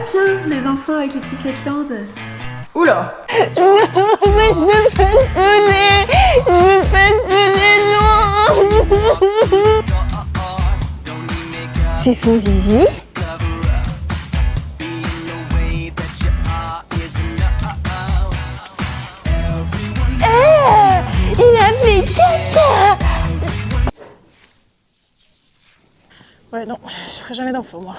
tiens, les enfants avec les petits Shetland. Oula. Non, mais je veux pas spawner. Je veux pas spawner, non. C'est son zizi. Il a fait caca. Ouais, non, je ferai jamais d'enfant, moi.